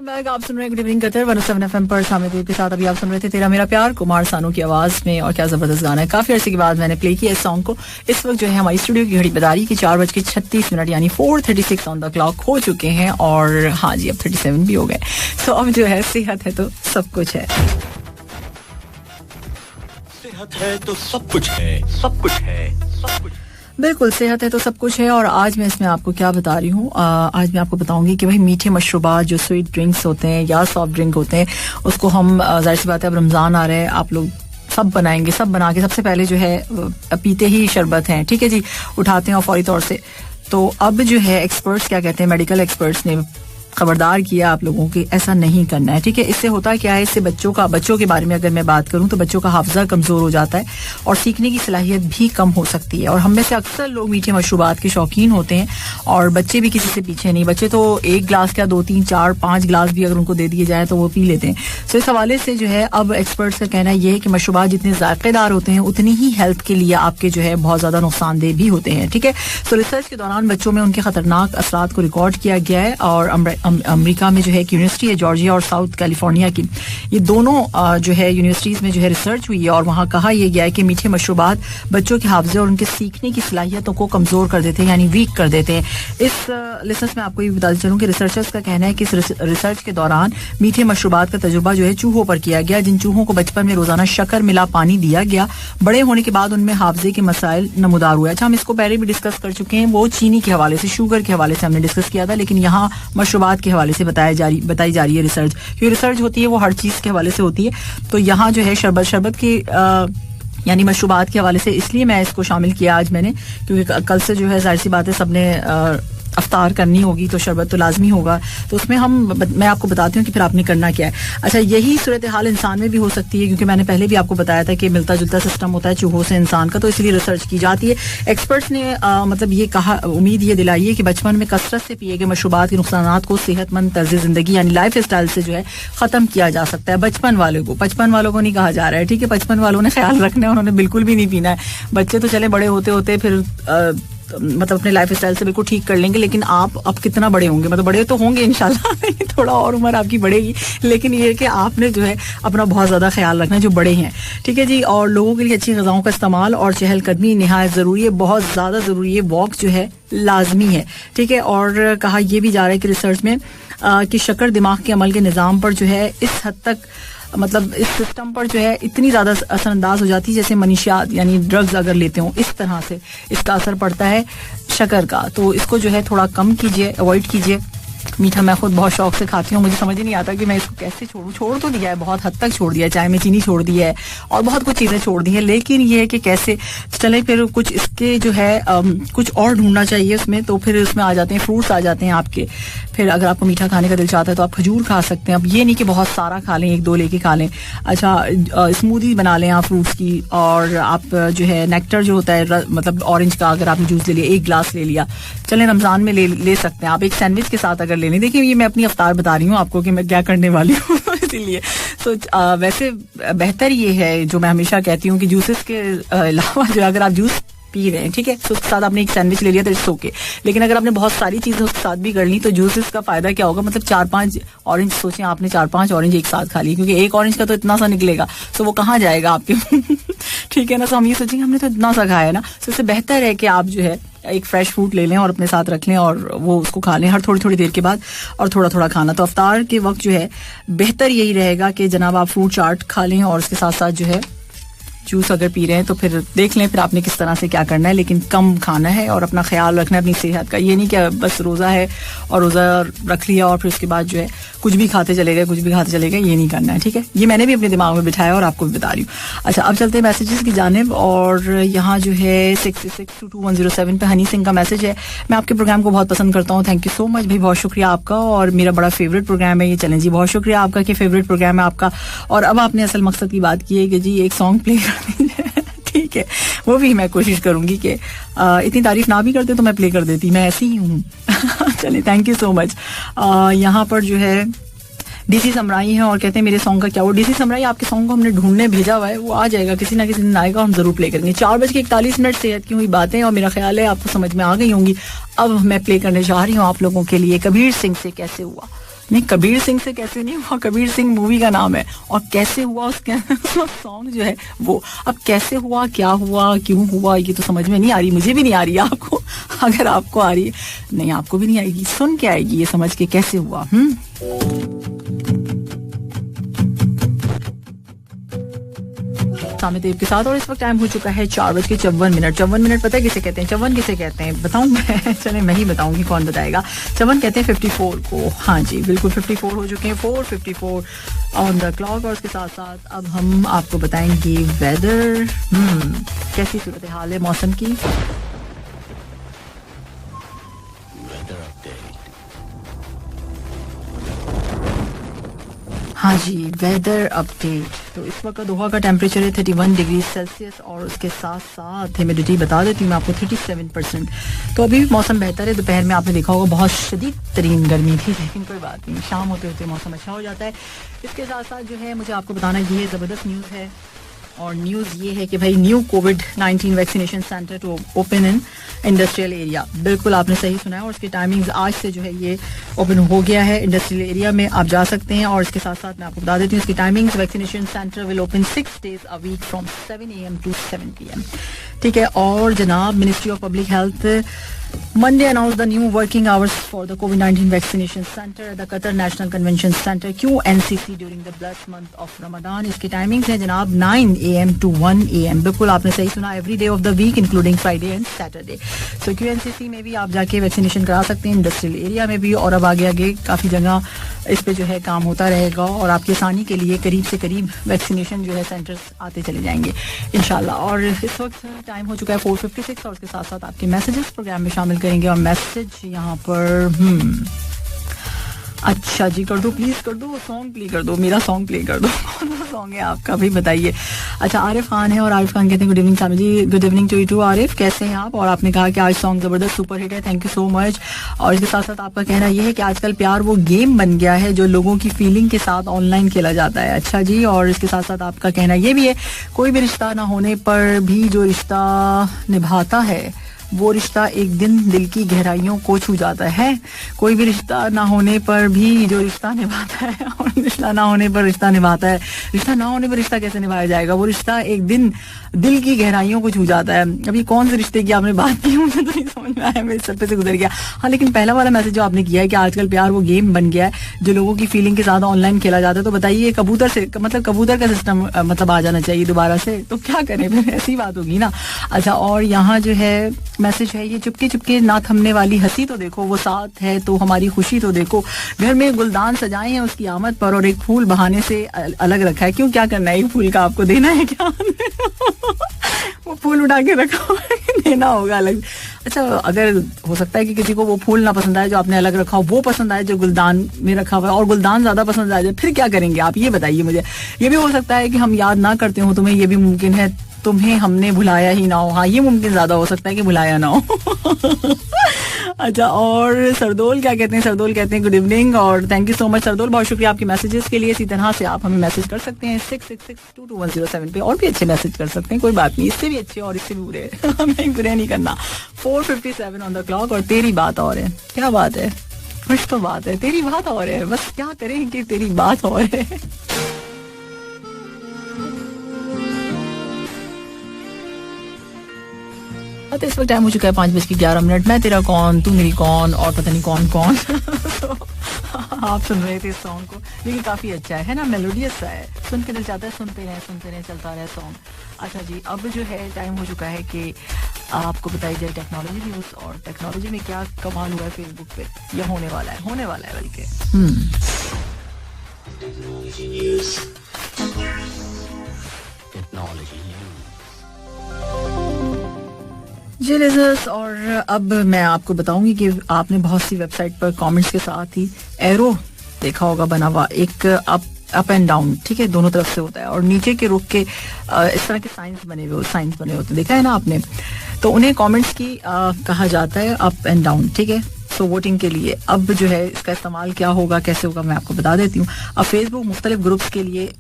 आप सुन रहे हैं गुड इवनिंग कतर 107 FM पर सामने के साथ। अभी आप सुन रहे थे तेरा मेरा प्यार कुमार सानू की आवाज में, और क्या जबरदस्त गाना है। काफी अरसे के बाद मैंने प्ले किया इस सॉन्ग को। इस वक्त जो है हमारी स्टूडियो की घड़ी बता रही कि 4:36 यानी 4:36 ऑन द क्लॉक हो चुके हैं, और हाँ जी अब 37 भी हो गए। तो अब जो है सेहत है तो सब कुछ है, सेहत है तो सब कुछ है, सब कुछ है, सब कुछ। बिल्कुल सेहत है तो सब कुछ है। और आज मैं इसमें आपको क्या बता रही हूँ, आज मैं आपको बताऊंगी कि भाई मीठे मशरूबात जो स्वीट ड्रिंक्स होते हैं या सॉफ्ट ड्रिंक होते हैं, उसको हम जाहिर सी बात है अब रमजान आ रहे हैं, आप लोग सब बनाएंगे। सब बना के सबसे पहले जो है पीते ही शरबत हैं, ठीक है जी, उठाते हैं और फौरी तौर से। तो अब जो है एक्सपर्ट्स क्या कहते हैं, मेडिकल एक्सपर्ट्स ने खबरदार किया आप लोगों की ऐसा नहीं करना है, ठीक है। इससे होता क्या है, इससे बच्चों के बारे में अगर मैं बात करूं तो बच्चों का हाफजा कमजोर हो जाता है और सीखने की सलाहियत भी कम हो सकती है। और हम में से अक्सर लोग मीठे मशरूबात के शौकीन होते हैं, और बच्चे भी किसी से पीछे नहीं। बच्चे तो एक गिलास क्या 2, 3, 4, 5 गिलास भी अगर उनको दे दिए जाए तो वो पी लेते हैं। तो इस हवाले से जो है अब एक्सपर्ट्स का कहना यह है कि मशरूबात जितने जायकेदार होते हैं उतनी ही हेल्थ के लिए आपके जो है बहुत ज्यादा नुकसानदेह भी होते हैं, ठीक है। तो रिसर्च के दौरान बच्चों में उनके खतरनाक असरात को रिकॉर्ड किया गया है, और अमेरिका में जो है एक यूनिवर्सिटी है जॉर्जिया और साउथ कैलिफोर्निया की, ये दोनों जो है यूनिवर्सिटीज में जो है रिसर्च हुई है, और वहां कहा यह गया है कि मीठे मशरूबात बच्चों के हाफजे और उनके सीखने की सलाहियतों को कमजोर कर देते हैं, यानी वीक कर देते हैं। इस रिसर्च में आपको ये बताते चलूं कि रिसर्चर्स का कहना है कि इस रिसर्च के दौरान मीठे मशरूबात का तजुर्बा जो है चूहों पर किया गया, जिन चूहों को बचपन में रोजाना शक्कर मिला पानी दिया गया, बड़े होने के बाद उनमें हाफजे के मसाइल नमूदार हुए। अच्छा, हम इसको पहले भी डिस्कस कर चुके हैं, वो चीनी के हवाले से, शुगर के हवाले से हमने डिस्कस किया था, लेकिन यहाँ मशरूबात के हवाले से बताई जा रही है रिसर्च। क्योंकि रिसर्च होती है वो हर चीज के हवाले से होती है, तो यहाँ जो है शरबत की यानी मशरूबात के हवाले से इसलिए मैं इसको शामिल किया आज मैंने, क्योंकि कल से जो है जाहिर सी बात है सबने अफ्तार करनी होगी, तो शरबत तो लाजमी होगा। तो उसमें मैं आपको बताती हूँ कि फिर आपने करना क्या है। अच्छा, यही सूरत हाल इंसान में भी हो सकती है, क्योंकि मैंने पहले भी आपको बताया था कि मिलता जुलता सिस्टम होता है चूहों से इंसान का, तो इसलिए रिसर्च की जाती है। एक्सपर्ट्स ने मतलब ये कहा, उम्मीद ये दिलाई है कि बचपन में कसरत से पिए गए मशरूबात के नुकसान को सेहतमंद तर्ज जिंदगी यानी लाइफ स्टाइल से जो है खत्म किया जा सकता है। बचपन वालों को नहीं कहा जा रहा है, ठीक है। बचपन वालों ने ख्याल रखना है, उन्होंने बिल्कुल भी नहीं पीना है। बच्चे तो चले बड़े होते होते फिर मतलब अपने लाइफ स्टाइल से बिल्कुल ठीक कर लेंगे, लेकिन आप अब कितना बड़े होंगे, मतलब बड़े तो होंगे इंशाल्लाह थोड़ा और उम्र आपकी बढ़ेगी, लेकिन ये है कि आपने जो है अपना बहुत ज्यादा ख्याल रखना है जो बड़े हैं, ठीक है जी। और लोगों के लिए अच्छी ग़िज़ाओं का इस्तेमाल और चहलकदमी निहायत जरूरी है, बहुत ज्यादा जरूरी है। वॉक जो है लाजमी है, ठीक है। और कहा यह भी जा रहा है कि रिसर्च में कि शक्कर दिमाग के अमल के निज़ाम पर जो है इस हद तक, मतलब इस सिस्टम पर जो है इतनी ज्यादा असरअंदाज हो जाती है जैसे मनीषियात यानी ड्रग्स अगर लेते हो, इस तरह से इसका असर पड़ता है शक्कर का। तो इसको जो है थोड़ा कम कीजिए, अवॉइड कीजिए। मीठा मैं खुद बहुत शौक से खाती हूँ, मुझे समझ ही नहीं आता कि मैं इसको कैसे छोड़ूं। छोड़ तो दिया है, बहुत हद तक छोड़ दिया है, चाय में चीनी छोड़ दी है और बहुत कुछ चीजें छोड़ दी है, लेकिन ये है कि कैसे चले फिर कुछ इसके जो है कुछ और ढूंढना चाहिए उसमें। तो फिर उसमें आ जाते हैं फ्रूट्स, आ जाते हैं आपके। फिर अगर आपको मीठा खाने का दिल चाहता है तो आप खजूर खा सकते हैं। अब ये नहीं कि बहुत सारा खा लें, 1-2 लेके खा लें। अच्छा, स्मूदी बना लें आप फ्रूट्स की, और आप जो है नेक्टर जो होता है मतलब ऑरेंज का, अगर आपने जूस ले लिया, 1 गिलास ले लिया, चलें रमजान में ले सकते हैं आप, एक सैंडविच के साथ अगर लेने। देखिए ये मैं अपनी अफ्तार बता रही हूँ आपको कि मैं क्या करने वाली हूँ इसीलिए। तो वैसे बेहतर ये है जो मैं हमेशा कहती हूँ कि जूसेस के अलावा जो अगर आप जूस पी रहे हैं, ठीक है, तो उसके साथ आपने एक सैंडविच ले लिया तो इट्स ओके, लेकिन अगर आपने बहुत सारी चीजें उसके साथ भी कर ली तो जूसेस का फायदा क्या होगा, मतलब 4-5 ऑरेंज, सोचें आपने 4-5 ऑरेंज एक साथ खा ली, क्योंकि एक ऑरेंज का तो इतना सा निकलेगा, तो वो कहाँ जाएगा आपके ठीक है ना। तो हम ये सोचेंगे हमने तो इतना सा खाया है ना, तो इससे बेहतर है कि आप जो है एक फ्रेश फ्रूट ले लें और अपने साथ रख लें और वो उसको खा लें हर थोड़ी देर के बाद, और थोड़ा खाना। तो अफ्तार के वक्त जो है बेहतर यही रहेगा कि जनाब आप फ्रूट चाट खा लें और उसके साथ साथ जो है जूस अगर पी रहे हैं तो फिर देख लें फिर आपने किस तरह से क्या करना है, लेकिन कम खाना है और अपना ख्याल रखना है अपनी सेहत का। ये नहीं कि बस रोज़ा है और रोज़ा रख लिया और फिर उसके बाद जो है कुछ भी खाते चले गए, ये नहीं करना है, ठीक है। ये मैंने भी अपने दिमाग में बिठाया और आपको भी बता रही हूँ। अच्छा, अब चलते हैं मैसेजेस की जानिब, और यहाँ जो है 66222107 पे हनी सिंह का मैसेज है। मैं आपके प्रोग्राम को बहुत पसंद करता हूँ, थैंक यू सो मच भाई, बहुत शुक्रिया आपका, और मेरा बड़ा फेवरेट प्रोग्राम है ये। चलें जी, बहुत शुक्रिया आपका कि फेवरेट प्रोग्राम है आपका। और अब आपने असल मकसद की बात की है कि जी एक सॉन्ग प्ले कर दीजिए, ठीक है, वो भी मैं कोशिश करूंगी कि इतनी तारीफ ना भी करते तो मैं प्ले कर देती, मैं ऐसी ही हूँ चलिए, थैंक यू सो मच। यहाँ पर जो है डीसी समराई है और कहते हैं मेरे सॉन्ग का क्या। वो डीसी समराई, आपके सॉन्ग को हमने ढूंढने भेजा हुआ है, वो आ जाएगा, किसी ना किसी दिन आएगा, हम जरूर प्ले करेंगे। 4:41 सेहत की हुई बातें, और मेरा ख्याल है आपको समझ में आ गई होंगी। अब मैं प्ले करने जा रही हूँ आप लोगों के लिए कबीर सिंह से कैसे हुआ। नहीं, कबीर सिंह से कैसे नहीं हुआ, कबीर सिंह मूवी का नाम है, और कैसे हुआ उसके सॉन्ग जो है वो। अब कैसे हुआ, क्या हुआ, क्यों हुआ, ये तो समझ में नहीं आ रही, मुझे भी नहीं आ रही, आपको अगर आपको आ रही है, नहीं आपको भी नहीं आएगी, सुन के आएगी ये समझ के कैसे हुआ। सामिदेव के साथ, और इस वक्त टाइम हो चुका है 4:54। 54 पता है किसे कहते हैं, चवन किसे कहते हैं बताऊं मैं? चले मैं ही बताऊंगी, कौन बताएगा। चवन कहते हैं 54 को। हाँ जी बिल्कुल, 54 हो चुके हैं, 4:54 ऑन द क्लॉक। और उसके साथ साथ अब हम आपको बताएंगे वेदर, कैसी सूरत हाल है मौसम की। हाँ जी, वेदर अपडेट। तो इस वक्त दोहा का टेम्परेचर है 31 डिग्री सेल्सियस, और उसके साथ साथ ह्यूमिडिटी बता देती हूँ मैं आपको 37%। तो अभी भी मौसम बेहतर है। दोपहर में आपने देखा होगा बहुत शदीद तरीन गर्मी थी, लेकिन कोई बात नहीं, शाम होते होते मौसम अच्छा हो जाता है। इसके साथ साथ जो है मुझे आपको बताना ये ज़बरदस्त न्यूज़ है, और न्यूज़ ये है कि भाई न्यू कोविड-19 vaccination centre to open in industrial area. बिल्कुल आपने सही सुना है, और उसकी टाइमिंग्स आज से जो है ये ओपन हो गया है। इंडस्ट्रियल एरिया में आप जा सकते हैं। और इसके साथ साथ मैं आपको बता देती हूँ इसकी timings. Vaccination centre will open 6 days a week from 7 AM to 7 PM। ठीक है। और जनाब, ministry of public health Monday announced the new working hours for the COVID-19 vaccination center at the Qatar National Convention Center QNCC during the blessed month of Ramadan। इसकी timings है जनाब 9 AM to 1 AM। बिल्कुल आपने सही सुना, every day of the week including Friday and Saturday. So QNCC में भी आप जाके वैक्सीनेशन करा सकते हैं, इंडस्ट्रियल एरिया में भी, और अब आगे आगे काफ़ी जगह इस पे जो है काम होता रहेगा, और आपकी आसानी के लिए करीब से करीब वैक्सीनेशन जो है सेंटर्स आते चले जाएंगे इंशाल्लाह। और इस वक्त टाइम हो चुका है 4:56, और उसके साथ साथ आपके मैसेजेस प्रोग्राम में शामिल करेंगे। और मैसेज यहाँ पर अच्छा जी, कर दो प्लीज, कर दो सॉन्ग प्ले कर दो, मेरा सॉन्ग प्ले कर दो। कौन सा सॉन्ग है आपका भाई बताइए। अच्छा, आरिफ खान है, और आरिफ खान कहते हैं good evening Sami ji. Good evening to you too Arif, कैसे हैं आप? और आपने कहा कि आज सॉन्ग जबरदस्त सुपर हिट है, थैंक यू सो मच। और इसके साथ साथ आपका कहना यह है कि आजकल प्यार वो गेम बन गया है जो लोगों की फीलिंग के साथ ऑनलाइन खेला जाता है। अच्छा जी। और इसके साथ साथ आपका कहना यह भी है, कोई भी रिश्ता ना होने पर भी जो रिश्ता निभाता है वो रिश्ता एक दिन दिल की गहराइयों को छू जाता है। कोई भी रिश्ता ना होने पर भी जो रिश्ता निभाता है, और रिश्ता ना होने पर रिश्ता निभाता है, रिश्ता ना होने पर रिश्ता कैसे निभाया जाएगा? वो रिश्ता एक दिन दिल की गहराइयों को छू जाता है। अभी कौन से रिश्ते की आपने बात की, मुझे तो नहीं समझ में आया, मेरे सर पे से गुजर गया। हाँ, लेकिन पहला वाला मैसेज जो आपने किया है कि आजकल प्यार वो गेम बन गया है जो लोगों की फीलिंग के साथ ऑनलाइन खेला जाता है, तो बताइए कबूतर से, मतलब कबूतर का सिस्टम मतलब आ जाना चाहिए दोबारा से, तो क्या करें फिर, ऐसी बात होगी ना। अच्छा, और यहाँ जो है मैसेज है ये, चुपके चुपके ना थमने वाली हंसी तो देखो, वो साथ है तो हमारी खुशी तो देखो, घर में गुलदान सजाए हैं उसकी आमद पर, और एक फूल बहाने से अलग रखा है। क्यों, क्या करना है, एक फूल का आपको देना है क्या? वो फूल उठा के रखा देना होगा अलग। अच्छा, अगर हो सकता है कि किसी को वो फूल ना पसंद आए जो आपने अलग रखा हो, वो पसंद आए जो गुलदान में रखा हुआ है, और गुलदान ज्यादा पसंद आ जाए, फिर क्या करेंगे आप, ये बताइए मुझे। ये भी हो सकता है कि हम याद ना करते हो तुम्हें, ये भी मुमकिन है तुम्हें हमने भुलाया ही ना हो। हाँ, ये मुमकिन ज्यादा हो सकता है कि भुलाया ना हो। अच्छा, और सरदोल क्या कहते हैं? सरदोल कहते हैं गुड इवनिंग, और थैंक यू सो मच सरदोल, बहुत शुक्रिया आपके मैसेजेस के लिए। इसी तरह से आप हमें मैसेज कर सकते हैं 666222107 पे, और भी अच्छे मैसेज कर सकते हैं, कोई बात नहीं, इससे भी अच्छे और इससे भी बुरे हमें बुरे नहीं करना। 4:57 ऑन द क्लॉक, और तेरी बात और है। क्या बात है? कुछ तो बात है, तेरी बात और है, बस क्या करें कि तेरी बात और है। तो इस वक्त टाइम हो चुका है 5:11। मैं तेरा कौन, तू मेरी कौन, और पता नहीं कौन कौन। तो आप सुन रहे थे इस सॉन्ग को, लेकिन काफी अच्छा है ना, मेलोडियस सा है, सुन के दिल चाहता है सुनते रहे चलता रहे सॉन्ग। अच्छा जी, अब जो है टाइम हो चुका है कि आपको बताई जाए टेक्नोलॉजी न्यूज, और टेक्नोलॉजी में क्या कमाल हुआ है फेसबुक पे, यह होने वाला है बल्कि। जी लिजर्स, और अब मैं आपको बताऊंगी कि आपने बहुत सी वेबसाइट पर कमेंट्स के साथ ही एरो देखा होगा बना हुआ, एक अप एंड डाउन, ठीक है, दोनों तरफ से होता है, और नीचे के रुख के इस तरह के साइंस बने होते, देखा है ना आपने, तो उन्हें कमेंट्स की कहा जाता है अप एंड डाउन, ठीक है। सो वोटिंग के लिए अब जो है इसका इस्तेमाल क्या होगा, कैसे होगा, मैं आपको बता देती हूँ। अब फेसबुक मुख्तलिफ ग्रुप्स के लिए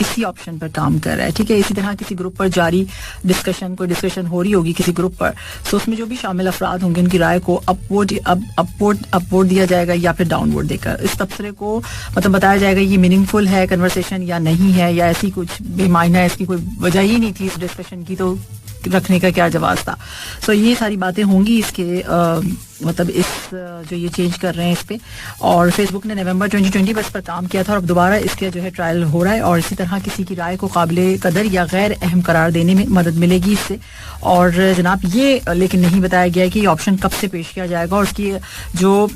इसी ऑप्शन पर काम कर रहा है, ठीक है. इसी तरह किसी ग्रुप पर जारी कोई डिस्कशन हो रही होगी किसी ग्रुप पर, तो उसमें जो भी शामिल अफराद होंगे उनकी राय को अपवोट दिया जाएगा या फिर डाउनवोट देकर इस तबसरे को मतलब बताया जाएगा ये मीनिंगफुल है कन्वर्सेशन या नहीं है, या ऐसी कुछ बेमायना है, इसकी कोई वजह ही नहीं थी इस डिस्कशन की, तो रखने का क्या जवाब था. सो ये सारी बातें होंगी इसके मतलब इस जो ये चेंज कर रहे हैं इस पे. और फेसबुक ने नवंबर 2020 पर इस पर काम किया था और अब दोबारा इसके जो है ट्रायल हो रहा है. और इसी तरह किसी की राय को काबिले कदर या गैर अहम करार देने में मदद मिलेगी इससे. और जनाब ये लेकिन नहीं बताया गया है कि ये ऑप्शन कब से पेश किया जाएगा और उसकी जो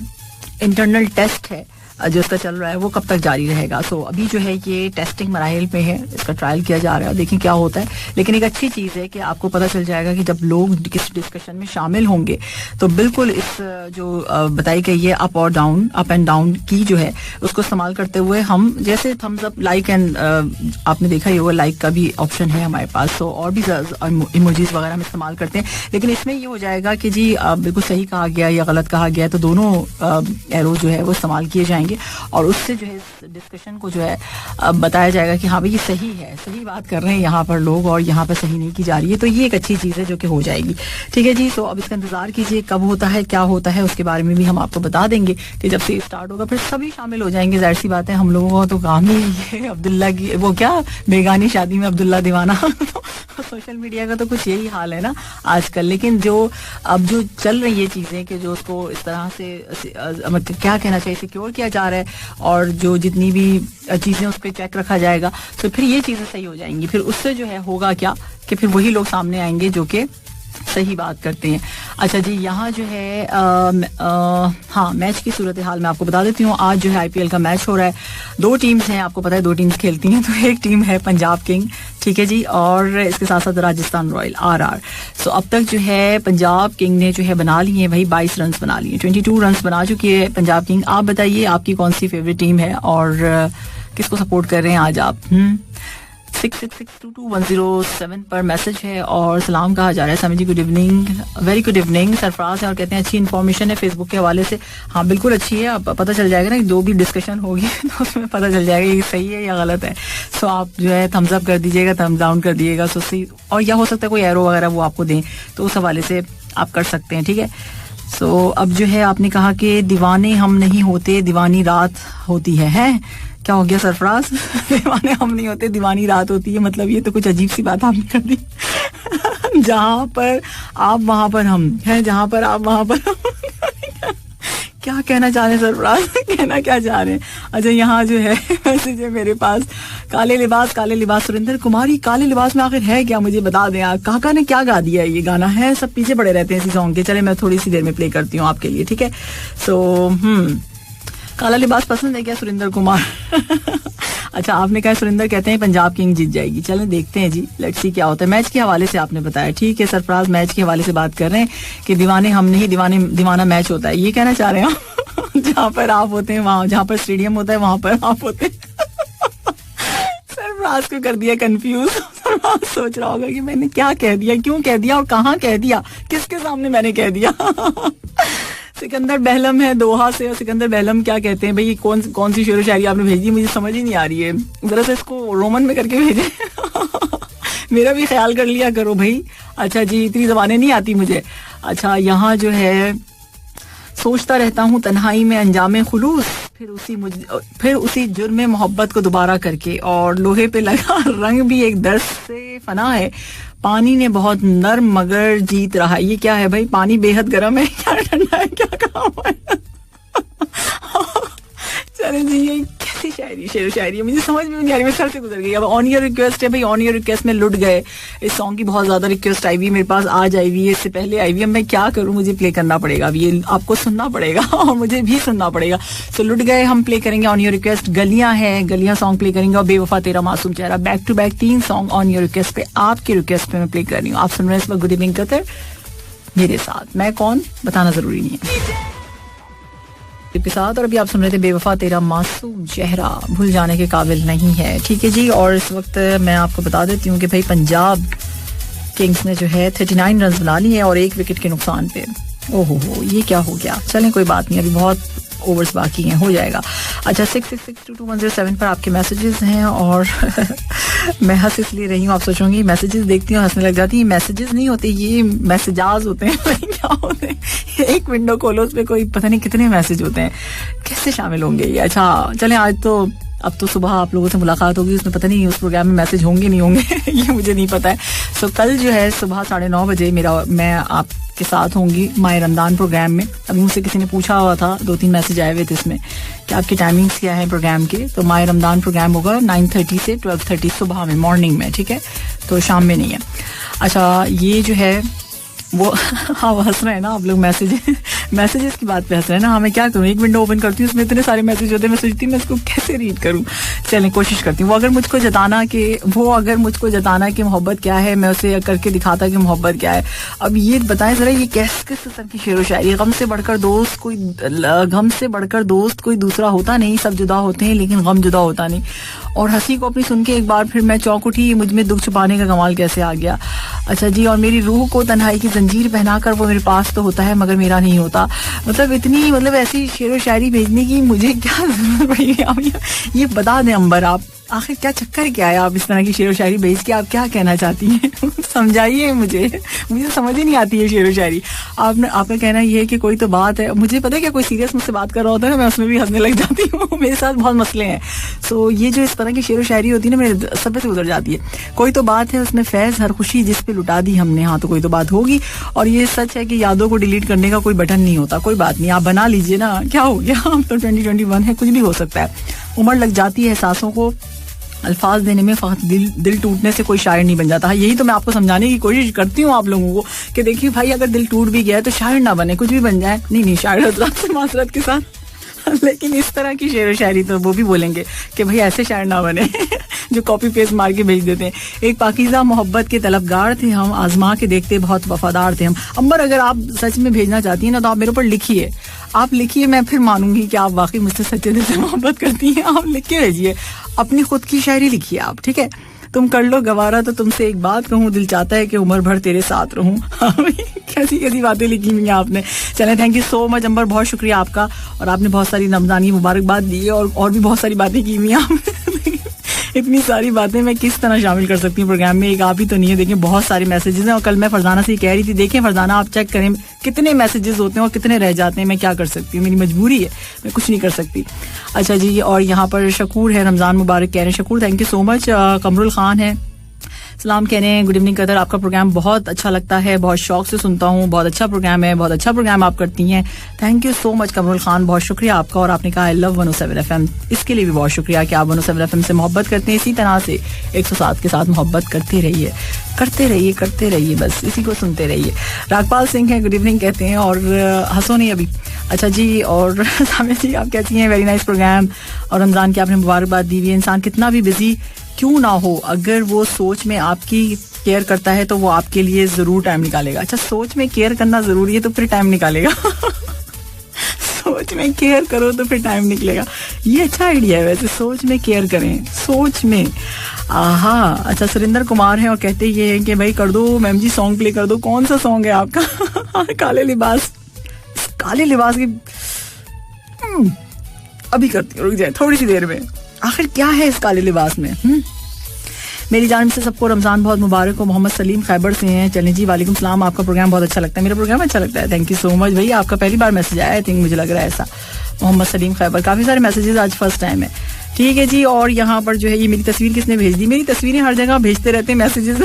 इंटरनल टेस्ट है जो इसका चल रहा है वो कब तक जारी रहेगा. सो अभी जो है ये टेस्टिंग मराहिल पे है, इसका ट्रायल किया जा रहा है, देखें क्या होता है. लेकिन एक अच्छी चीज़ है कि आपको पता चल जाएगा कि जब लोग किस डिस्कशन में शामिल होंगे तो बिल्कुल इस जो बताई गई है अप एंड डाउन की जो है उसको इस्तेमाल करते हुए हम जैसे थम्स अप लाइक एंड आपने देखा ही होगा लाइक का भी ऑप्शन है हमारे पास. सो और भी इमोजीज वगैरह हम इस्तेमाल करते हैं. लेकिन इसमें ये हो जाएगा कि जी बिल्कुल सही कहा गया या गलत कहा गया, तो दोनों एरो जो है वो इस्तेमाल किए जाएंगे और उससे जो है इस डिस्कशन को जो है बताया जाएगा कि हाँ भाई ये सही है, सही बात कर रहे हैं यहाँ पर लोग और यहाँ पर सही नहीं की जा रही है. तो ये एक अच्छी चीज़ है जो कि हो जाएगी, ठीक है जी. तो अब इसका इंतजार कीजिए कब होता है क्या होता है, उसके बारे में भी हम आपको बता देंगे कि जब से स्टार्ट होगा फिर सभी शामिल हो जाएंगे. जाहिर सी बात है हम लोगों को तो काम ही ये अब्दुल्ला की वो क्या बेगानी शादी में अब्दुल्ला दीवाना सोशल मीडिया का तो कुछ यही हाल है ना आजकल. लेकिन जो अब जो चल रही है चीज़ें कि जो उसको इस तरह से क्या कहना चाहिए सिक्योर किया जा रहा है और जो जितनी भी चीज़ें उस पर चेक रखा जाएगा तो फिर ये चीज़ें सही हो जाएंगी. फिर उससे जो है होगा क्या कि फिर वही लोग सामने आएंगे जो कि सही बात करते हैं. अच्छा जी यहाँ जो है हाँ मैच की सूरत हाल मैं आपको बता देती हूँ. आज जो है आईपीएल का मैच हो रहा है. 2 टीम्स हैं, आपको पता है 2 टीम्स खेलती हैं. तो एक टीम है पंजाब किंग, ठीक है जी, और इसके साथ साथ राजस्थान रॉयल आरआर. सो अब तक जो है पंजाब किंग ने जो है बना लिए हैं भाई 22 रन बना लिए, 22 रन बना चुकी है पंजाब किंग. आप बताइए आपकी कौन सी फेवरेट टीम है और किसको सपोर्ट कर रहे हैं आज आप. 66622107 पर मैसेज है और सलाम कहा जा रहा है. Sami ji good evening, very good evening. Sarfaraz है और कहते हैं अच्छी इन्फॉर्मेशन है फेसबुक के हवाले से. हाँ बिल्कुल अच्छी है, अब पता चल जाएगा ना जो भी डिस्कशन होगी तो उसमें पता चल जाएगा ये सही है या गलत है. सो आप जो है थम्स अप कर दीजिएगा, थम्स डाउन कर दीजिएगा. सो सही और या हो सकता है कोई एरो वगैरह वो आपको दें तो उस हवाले से आप कर सकते हैं, ठीक है. सो अब जो है आपने कहा कि दीवाने हम नहीं होते दीवानी रात होती है. क्या हो गया सरफराज दीवाने हम नहीं होते दीवानी रात होती है, मतलब ये तो कुछ अजीब सी बात आपने कर दी. जहाँ पर आप वहां पर हम हैं, जहाँ पर आप वहां पर हम. क्या कहना चाह रहे हैं सरफराज, कहना क्या चाह रहे हैं. अच्छा यहाँ जो है मैसेज है मेरे पास. काले लिबास सुरेंद्र कुमारी, काले लिबास में आखिर है क्या मुझे बता दें आप. काका ने क्या गा दिया है, ये गाना है सब पीछे पड़े रहते हैं इसी सॉन्ग के. चले मैं थोड़ी सी देर में प्ले करती हूँ आपके लिए, ठीक है. सो काला लिबास पसंद है क्या सुरेंद्र कुमार. अच्छा आपने कहा सुरेंद्र कहते हैं पंजाब किंग जीत जाएगी. चलें देखते हैं जी, लेट्स सी क्या होता है. मैच के हवाले से आपने बताया, ठीक है सरफराज मैच के हवाले से बात कर रहे हैं कि दीवाने हम नहीं दीवाना मैच होता है, ये कहना चाह रहे हैं. जहाँ पर आप होते हैं वहां, जहाँ पर स्टेडियम होता है वहां पर आप होते हैं. सरफराज को कर दिया कंफ्यूज. सरफराज सोच रहा होगा कि मैंने क्या कह दिया, क्यों कह दिया और कहाँ कह दिया, किसके सामने मैंने कह दिया. सिकंदर बहलम है दोहा से. सिकंदर बहलम क्या कहते हैं भाई, कौन सी शेरो शायरी आपने भेजी, मुझे समझ ही नहीं आ रही है. जरा से इसको रोमन में करके भेजे. मेरा भी ख्याल कर लिया करो भाई. अच्छा जी इतनी ज़बानें नहीं आती मुझे. अच्छा यहाँ जो है सोचता रहता हूँ तन्हाई में अंजामे खुलूस, फिर उसी जुर्म मोहब्बत को दोबारा करके, और लोहे पे लगा रंग भी एक दर्द से फना है. पानी ने बहुत नर्म मगर जीत रहा. ये क्या है भाई, पानी बेहद गर्म है क्या ठंडा है, क्या काम है. चले जी ये कैसी शेर शायरी है, मुझे समझ में नहीं आ रही, मेरे सर से गुजर गई. अब ऑन योर रिक्वेस्ट है भाई, ऑन योर रिक्वेस्ट में लुट गए. इस सॉन्ग की बहुत ज्यादा रिक्वेस्ट आई हुई मेरे पास, आज आई हुई है, इससे पहले आई हुई है. मैं क्या करूं, मुझे प्ले करना पड़ेगा. अब ये आपको सुनना पड़ेगा और मुझे भी सुनना पड़ेगा. सो लुट गए हम प्ले करेंगे ऑन योर रिक्वेस्ट. गलियां हैं, गलियां सॉन्ग प्ले करेंगे और बेवफा तेरा मासूम चेहरा. Back to back 3 song on your request पे, आपकी रिक्वेस्ट पे मैं प्ले कर रही हूँ. आप सुन रहे हैं इस वक्त गुड इवनिंग कतर मेरे साथ. मैं कौन बताना जरूरी नहीं है के साथ. और अभी आप सुन रहे थे बेवफा तेरा मासूम चेहरा भूल जाने के काबिल नहीं है, ठीक है जी. और इस वक्त मैं आपको बता देती हूँ कि भाई पंजाब किंग्स ने जो है 39 रन बना लिए हैं और 1 विकेट के नुकसान पे ओहो हो, ये क्या हो गया? चलें कोई बात नहीं, अभी बहुत ओवर्स बाकी हैं, हो जाएगा. अच्छा 66622107 पर आपके मैसेजेस हैं और मैं हंस इसलिए रही हूँ, आप सोचोगे मैसेजेस देखती हूँ हंसने लग जाती है. मैसेजेस नहीं होते, ये मैसेजाज होते हैं. क्या होते हैं? एक विंडो खोलो, उस पर कोई पता नहीं कितने मैसेज होते हैं, कैसे शामिल होंगे ये. अच्छा चलें, आज तो अब तो सुबह आप लोगों से मुलाकात होगी, उसमें पता नहीं उस प्रोग्राम में मैसेज होंगे नहीं होंगे ये मुझे नहीं पता है. सो कल जो है सुबह 9:30 बजे मैं आपके साथ होंगी माह रमदान प्रोग्राम में. अभी मुझसे किसी ने पूछा हुआ था, 2-3 मैसेज आए हुए थे इसमें कि आपकी टाइमिंग्स क्या है प्रोग्राम के. तो माह रमदान प्रोग्राम होगा 9:30 से 12:30 सुबह में, मॉर्निंग में, ठीक है, तो शाम में नहीं है. अच्छा ये जो है वो हाँ हंस रहे हैं ना आप लोग, मैसेजेस की बात पे हंस रहे हैं ना. हाँ मैं क्या करूँ, एक विंडो ओपन करती हूँ, उसमें इतने सारे मैसेज होते हैं, मैं सोचती हूँ मैं इसको कैसे रीड करूँ. चलें कोशिश करती हूँ. वो अगर मुझको जताना कि मोहब्बत क्या है, मैं उसे करके दिखाता कि मोहब्बत क्या है. अब ये बताएं जरा, ये किस किस्म की शेर व शायरी. गम से बढ़कर दोस्त कोई दूसरा होता नहीं, सब जुदा होते हैं लेकिन गम जुदा होता नहीं. और हंसी को अपनी सुन के एक बार फिर मैं चौंक उठी, मुझ में दुख छुपाने का कमाल कैसे आ गया. अच्छा जी, और मेरी रूह को तन्हाई की जंजीर पहनाकर वो मेरे पास तो होता है मगर मेरा नहीं होता. मतलब इतनी, मतलब ऐसी शेर व शायरी भेजने की मुझे क्या जरूरत पड़ी. ये बता दें अंबर, आप आखिर क्या चक्कर क्या है, आप इस तरह की शेर व शायरी भेज के आप क्या कहना चाहती हैं? समझाइए मुझे समझ ही नहीं आती है शेर व शायरी. आपका कहना ये है कि कोई तो बात है. मुझे पता है क्या, कोई सीरियस मुझसे बात कर रहा होता है ना, मैं उसमें भी हंसने लग जाती हूँ. मेरे साथ बहुत मसले हैं. सो ये जो इस तरह की शेर व शायरी होती है ना, मेरे सब से गुजर जाती है. कोई तो बात है उसमें फैज हर खुशी जिस पे लुटा दी हमने, हाँ तो कोई तो बात होगी. और ये सच है कि यादों को डिलीट करने का कोई बटन नहीं होता. कोई बात नहीं, आप बना लीजिए ना, क्या हो गया, हम तो 2021 है, कुछ भी हो सकता है. उम्र लग जाती है एहसासों को अल्फाज देने में, फकत दिल टूटने से कोई शायर नहीं बन जाता. यही तो मैं आपको समझाने की कोशिश करती हूँ आप लोगों को कि देखिए भाई, अगर दिल टूट भी गया है तो शायर ना बने, कुछ भी बन जाए. नहीं शायर हजरात से मासरत के साथ लेकिन इस तरह की शेर व शायरी तो वो भी बोलेंगे कि भाई ऐसे शायर ना बने जो कॉपी पेस्ट मार के भेज देते हैं. एक पाकीज़ा मोहब्बत के तलबगार थे हम, आजमा के देखते बहुत वफादार थे हम. अंबर, अगर आप सच में भेजना चाहती हैं ना तो आप मेरे ऊपर लिखिए. आप लिखिए, मैं फिर मानूंगी कि आप वाकई मुझसे सच्चे दिल से मोहब्बत करती हैं. आप लिख के भेजिए, अपनी खुद की शायरी लिखिए आप, ठीक है. तुम कर लो गवारा तो तुमसे एक बात कहूँ, दिल चाहता है कि उम्र भर तेरे साथ रहूँ. कैसी बातें लिखी हुई हैं आपने. चलें, थैंक यू सो मच अंबर, बहुत शुक्रिया आपका. और आपने बहुत सारी रमजानी मुबारकबाद दी है और भी बहुत सारी बातें की हुई हैं आपने. इतनी सारी बातें मैं किस तरह शामिल कर सकती हूँ प्रोग्राम में, एक आप ही तो नहीं है. देखिए बहुत सारे मैसेजेस हैं. और कल मैं फरजाना से कह रही थी, देखें फरजाना आप चेक करें कितने मैसेजेस होते हैं और कितने रह जाते हैं. मैं क्या कर सकती हूँ, मेरी मजबूरी है, मैं कुछ नहीं कर सकती. अच्छा जी, और यहाँ पर शकूर है, रमजान मुबारक कह रहे हैं. Shakoor, thank you so much. Qamrul Khan है, सलाम कह रहे हैं, गुड इवनिंग कदर, आपका प्रोग्राम बहुत अच्छा लगता है, बहुत शौक से सुनता हूँ, बहुत अच्छा प्रोग्राम है, बहुत अच्छा प्रोग्राम आप करती हैं. Thank you so much Qamrul Khan, बहुत शुक्रिया आपका. और आपने कहा आई लव 107 FM, इसके लिए भी बहुत शुक्रिया कि आप 107 FM से मोहब्बत करते हैं. इसी तरह से 107 के साथ मोहब्बत करते रहिए, बस इसी को सुनते रहिए. रागपाल सिंह है, गुड इवनिंग कहते हैं, और हंसो नहीं अभी. अच्छा जी, और सामिया जी आप कहती हैं वेरी नाइस प्रोग्राम, और रमजान की आपने मुबारकबाद दी हुई है. इंसान कितना भी बिजी क्यों ना हो, अगर वो सोच में आपकी केयर करता है तो वो आपके लिए जरूर टाइम निकालेगा. अच्छा, सोच में केयर करना जरूरी है तो फिर टाइम निकालेगा. सोच में केयर करो तो फिर टाइम निकलेगा. ये अच्छा आइडिया है वैसे, सोच में केयर करें, सोच में. आहा, अच्छा सुरिंदर कुमार है और कहते ये हैं कि भाई कर दो मैम जी, सॉन्ग प्ले कर दो. कौन सा सॉन्ग है आपका? काले लिबास की अभी करती हूँ, रुक जाए थोड़ी सी देर में. आखिर क्या है इस काले लिबास में? मेरी जानिब से सबको रमजान बहुत मुबारक हो. मोहम्मद सलीम खैबर से हैं. चलें जी, वालेकुम सलाम, आपका प्रोग्राम बहुत अच्छा लगता है. मेरा प्रोग्राम अच्छा लगता है, थैंक यू सो मच. भाई आपका पहली बार मैसेज आया, आई थिंक, मुझे लग रहा है ऐसा. मोहम्मद सलीम खैबर, काफी सारे मैसेजेस आज फर्स्ट टाइम है. ठीक है जी, और यहाँ पर जो है ये मेरी तस्वीर किसने भेज दी? मेरी तस्वीरें हर जगह भेजते रहते हैं मैसेजेस.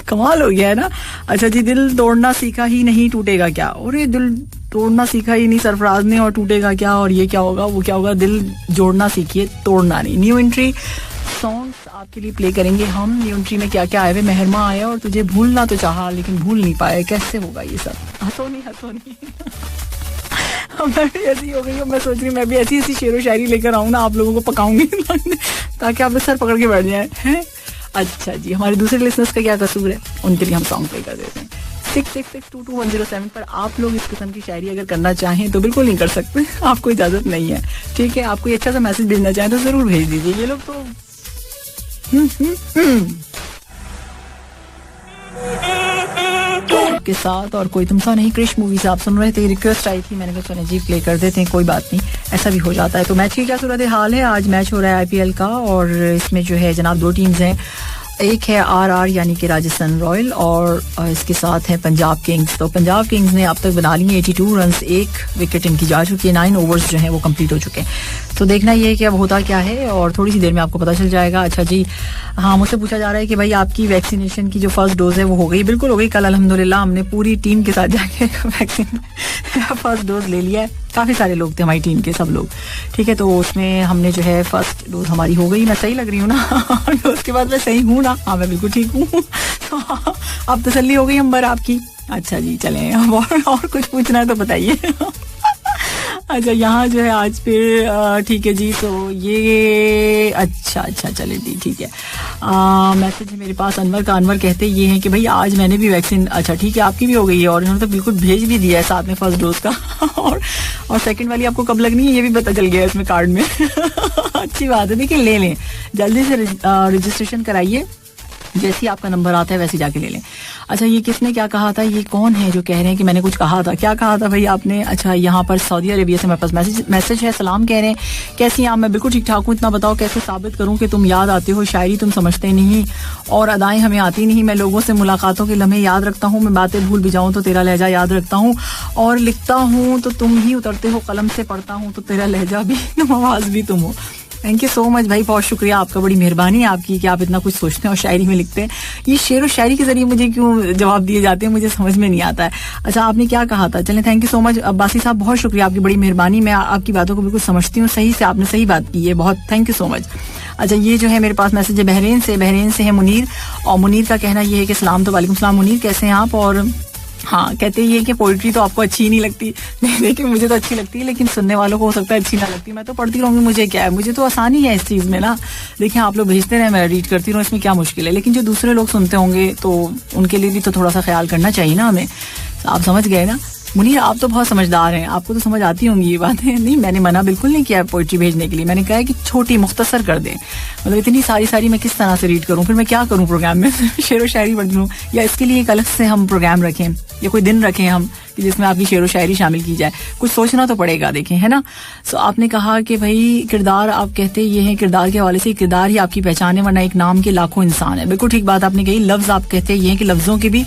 कमाल हो गया है ना. अच्छा जी, दिल तोड़ना सीखा ही नहीं टूटेगा क्या? और ये दिल तोड़ना सीखा ही नहीं सरफराज ने, और टूटेगा क्या? और ये क्या होगा, वो क्या होगा? दिल जोड़ना सीखिए, तोड़ना नहीं. न्यू एंट्री सॉन्ग्स आपके लिए प्ले करेंगे हम. न्यू एंट्री में क्या क्या आए हुए? मेहरमा आया और तुझे भूलना तो चाहा लेकिन भूल नहीं पाए. कैसे होगा ये सब? हंसो नहीं. मैं भी ऐसी हो गई हूँ, मैं सोच रही हूँ मैं भी ऐसी शेर व शायरी लेकर आऊँ ना, आप लोगों को पकाऊंगी ताकि आप सर पकड़ के बैठ जाए हैं. अच्छा जी, हमारे दूसरे लिसनर्स का क्या कसूर है, उनके लिए हम सॉन्ग प्ले कर देते हैं. 66622107 पर आप लोग इस किस्म की शायरी अगर करना चाहें तो बिल्कुल नहीं कर सकते, आपको इजाजत नहीं है. ठीक है, आपको अच्छा सा मैसेज भेजना चाहें तो जरूर भेज दीजिए. ये लोग तो आपके साथ और कोई तुमसा नहीं क्रिश मूवी से आप सुन रहे थे. रिक्वेस्ट आई थी, मैंने कहा चलो जी प्ले कर देते हैं, कोई बात नहीं, ऐसा भी हो जाता है. तो मैच की क्या सूरत हाल है? आज मैच हो रहा है आईपीएल का और इसमें जो है जनाब 2 टीम्स हैं. एक है आरआर यानी कि राजस्थान रॉयल और इसके साथ है पंजाब किंग्स. तो पंजाब किंग्स ने अब तक बना ली 82 रन, 1 विकेट इनकी जा चुकी है, 9 ओवर्स जो हैं वो कंप्लीट हो चुके हैं. तो देखना ये है कि अब होता क्या है और थोड़ी सी देर में आपको पता चल जाएगा. अच्छा जी, हाँ, मुझसे पूछा जा रहा है कि भाई आपकी वैक्सीनेशन की जो फर्स्ट डोज है वो हो गई? बिल्कुल हो गई. कल अल्हम्दुलिल्लाह हमने पूरी टीम के साथ जाके वैक्सीन फर्स्ट डोज ले लिया है. काफ़ी सारे लोग थे हमारी टीम के, सब लोग, ठीक है. तो उसमें हमने जो है फर्स्ट डोज हमारी हो गई. मैं सही लग रही हूँ ना? डोज के बाद मैं सही हूँ ना? हाँ, मैं बिल्कुल ठीक हूँ. अब तसल्ली हो गई अंबर आपकी. अच्छा जी, चलें अब और कुछ पूछना है तो बताइए. अच्छा, यहाँ जो है आज फिर ठीक है जी. तो ये अच्छा चले जी, ठीक है. मैसेज है मेरे पास अनवर का. अनवर कहते ये हैं कि भाई आज मैंने भी वैक्सीन, अच्छा ठीक है, आपकी भी हो गई है और इन्होंने तो बिल्कुल भेज भी दिया है साथ में फर्स्ट डोज का. और सेकंड वाली आपको कब लगनी है ये भी पता चल गया इसमें कार्ड में. अच्छी बात है. देखिए, ले लें जल्दी से, रजिस्ट्रेशन कराइए. जैसे आपका नंबर आता है वैसे जाके ले लें. अच्छा, ये किसने क्या कहा था? ये कौन है जो कह रहे हैं कि मैंने कुछ कहा था? क्या कहा था भाई आपने? अच्छा, यहाँ पर सऊदी अरेबिया से मेरे पास मैसेज है. सलाम कह रहे हैं, कैसी हैं आप? मैं बिल्कुल ठीक ठाक हूँ. इतना बताओ कैसे साबित करूँ कि तुम याद आते हो? शायरी तुम समझते नहीं और अदाएं हमें आती नहीं. मैं लोगों से मुलाकातों के लम्हे याद रखता हूँ. मैं बातें भूल भी जाऊँ तो तेरा लहजा याद रखता हूँ और लिखता हूँ तो तुम ही उतरते हो कलम से. पढ़ता हूँ तो तेरा लहजा भी, तुम आवाज़ भी तुम हो. थैंक यू सो मच भाई, बहुत शुक्रिया आपका. बड़ी मेहरबानी है आपकी कि आप इतना कुछ सोचते हैं और शायरी में लिखते हैं. ये शेर और शायरी के जरिए मुझे क्यों जवाब दिए जाते हैं, मुझे समझ में नहीं आता है. अच्छा, आपने क्या कहा था? चलें, thank you so much Abbasi साहब, बहुत शुक्रिया आपकी, बड़ी मेहरबानी. मैं आपकी बातों को बिल्कुल समझती हूँ सही से, आपने सही बात की है, बहुत थैंक यू सो मच. अच्छा, ये जो है मेरे पास मैसेज है बहरीन से है मुनीर. और मुनीर का कहना ये है कि सलाम. तो वालेकुम सलाम मुनीर, कैसे हैं आप? और हाँ, कहते ये कि पोइट्री तो आपको अच्छी नहीं लगती. नहीं, देखिए मुझे तो अच्छी लगती है लेकिन सुनने वालों को हो सकता है अच्छी ना लगती. मैं तो पढ़ती रहूँगी, मुझे क्या है, मुझे तो आसानी है इस चीज़ में ना. देखिए, आप लोग भेजते रहे, मैं रीड करती रहूँ, इसमें क्या मुश्किल है. लेकिन जो दूसरे लोग सुनते होंगे तो उनके लिए भी तो थोड़ा सा ख्याल करना चाहिए ना हमें. आप समझ गए ना मुनीर? आप तो बहुत समझदार हैं, आपको तो समझ आती होंगी ये बातें. नहीं, मैंने मना बिल्कुल नहीं किया पोइट्री भेजने के लिए. मैंने कहा है कि छोटी मुख्तसर कर दें. मतलब इतनी सारी मैं किस तरह से रीड करूं? फिर मैं क्या करूं प्रोग्राम में? शेर व शायरी पढ़ लूं? या इसके लिए एक अलग से हम प्रोग्राम रखें या कोई दिन रखें हम कि जिसमें आपकी शेर व शायरी शामिल की जाए? कुछ सोचना तो पड़ेगा, देखें, है ना. सो आपने कहा कि भाई किरदार, आप कहते ये हैं किरदार के हवाले से, किरदार ही आपकी पहचान है वरना एक नाम के लाखों इंसान है. बिल्कुल ठीक बात आपने कही. लफ्ज आप कहते ये हैं कि लफ्जों के भी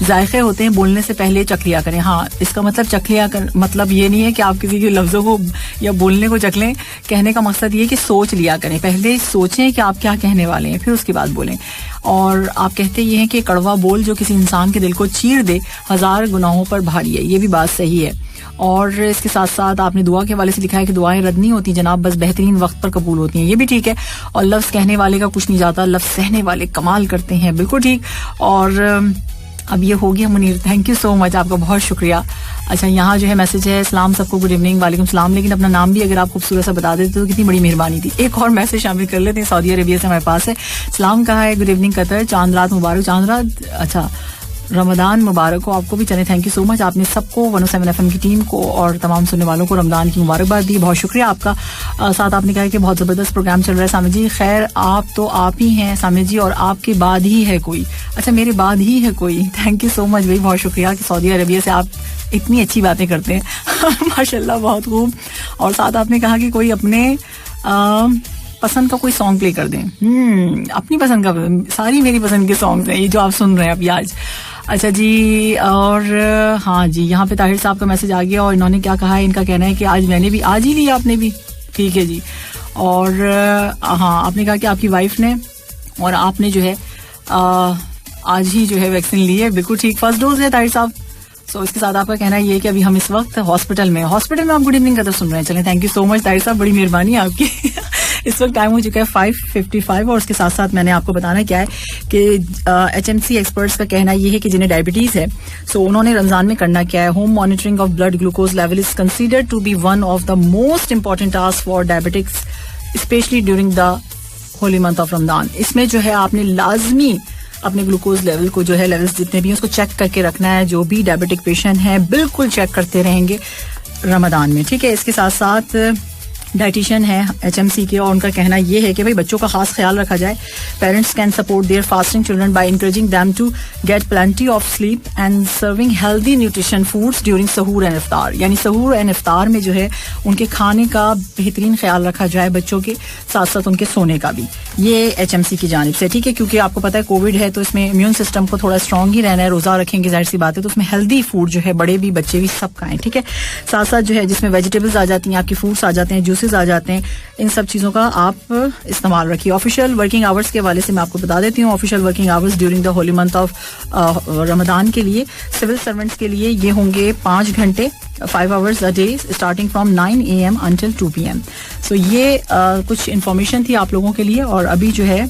जायके होते हैं, बोलने से पहले चख लिया करें. हाँ, इसका मतलब चख लिया मतलब ये नहीं है कि आप किसी के लफ्जों को या बोलने को चख लें. कहने का मकसद ये है कि सोच लिया करें, पहले सोचें कि आप क्या कहने वाले हैं, फिर उसके बाद बोलें. और आप कहते ये हैं कि कड़वा बोल जो किसी इंसान के दिल को चीर दे 1000 गुनाहों पर भारी है. ये भी बात सही है. और इसके साथ साथ आपने दुआ के हवाले से लिखा है कि दुआएं रद्द नहीं होती जनाब, बस बेहतरीन वक्त पर कबूल होती हैं. ये भी ठीक है. और लफ्ज कहने वाले का कुछ नहीं जाता, लफ्ज सहने वाले कमाल करते हैं. बिल्कुल ठीक. और अब ये हो गया Munir, thank you so much, आपका बहुत शुक्रिया. अच्छा, यहाँ जो है मैसेज है, सलाम सबको, गुड इवनिंग. वालेकुम सलाम. लेकिन अपना नाम भी अगर आप खूबसूरत सा बता देते तो कितनी बड़ी मेहरबानी थी. एक और मैसेज शामिल कर लेते हैं, सऊदी अरेबिया से हमारे पास है. सलाम कहा है, गुड इवनिंग कतर, चांद रात मुबारक. चांद रात, अच्छा, रमदान मुबारक हो आपको भी. चले, थैंक यू सो मच. आपने सबको 107 FM की टीम को और तमाम सुनने वालों को रमदान की मुबारकबाद दी, बहुत शुक्रिया आपका. साथ आपने कहा कि बहुत ज़बरदस्त प्रोग्राम चल रहा है. सामिर जी, खैर आप तो आप ही हैं सामिर जी, और आपके बाद ही है कोई. अच्छा, मेरे बाद ही है कोई. थैंक यू सो मच भाई, बहुत शुक्रिया कि सऊदी अरेबिया से आप इतनी अच्छी बातें करते हैं. माशाल्लाह, बहुत खूब. और साथ आपने कहा कि कोई अपने पसंद का कोई सॉन्ग प्ले कर दें. अपनी पसंद का, सारी मेरी पसंद के सॉन्ग्स हैं ये जो आप सुन रहे हैं अभी आज. अच्छा जी, और हाँ जी, यहाँ पे ताहिर साहब का मैसेज आ गया और इन्होंने क्या कहा है, इनका कहना है कि आज मैंने भी, आज ही ली आपने भी, ठीक है जी. और हाँ, आपने कहा कि आपकी वाइफ ने और आपने जो है आज ही जो है वैक्सीन ली है. बिल्कुल ठीक, फर्स्ट डोज है ताहिर साहब. सो इसके साथ आपका कहना है ये कि अभी हम इस वक्त हॉस्पिटल में आप गुड इवनिंग का तो सुन रहे हैं. चलें, thank you so much Tahir साहब, बड़ी मेहरबानी आपकी. इस वक्त टाइम हो चुका है 5:55 और उसके साथ साथ मैंने आपको बताना क्या है कि HMC एक्सपर्ट्स का कहना ये है कि जिन्हें डायबिटीज है, सो उन्होंने रमजान में करना क्या है. Home monitoring of blood glucose level is considered to be one of the most important task for diabetics, specially during the holy month of Ramzan. इसमें जो है आपने लाजमी अपने ग्लूकोज लेवल को जो है, लेवल्स जितने भी हैं उसको चेक करके रखना है. जो भी डायबिटिक पेशेंट हैं बिल्कुल चेक करते रहेंगे रमजान में, ठीक है. इसके साथ साथ डाइटिशियन है HMC के, और उनका कहना ये है कि भाई बच्चों का खास ख्याल रखा जाए. Parents can support their fasting children by encouraging them to get plenty of sleep and serving healthy nutrition foods during Suhoor and Iftar. यानी सहूर एंड इफ्तार में जो है उनके खाने का बेहतरीन ख्याल रखा जाए बच्चों के, साथ साथ उनके सोने का भी. ये HMC की जानिब से, ठीक है, क्योंकि आपको पता है कोविड है तो इसमें इम्यून सिस्टम को थोड़ा स्ट्रांग ही रहना है. रोजा रखेंगे जाहिर सी बात है, तो उसमें हेल्दी फूड जो है बड़े भी बच्चे भी सब खाएं, ठीक है. साथ साथ जो है जिसमें वेजिटेबल्स आ जाती हैं, आपकी फ्रूट्स आ जाते हैं, जूसेस आ जाते हैं, इन सब चीज़ों का आप इस्तेमाल रखिए. ऑफिशियल वर्किंग आवर्स के हवाले से मैं आपको बता देती हूँ. Official working hours during the holy month of Ramadan के लिए सिविल सर्वेंट्स के लिए ये होंगे 5 घंटे, 5 hours a day starting from 9 AM until 2 PM. So ये कुछ इन्फॉर्मेशन थी आप लोगों के लिए. और अभी जो है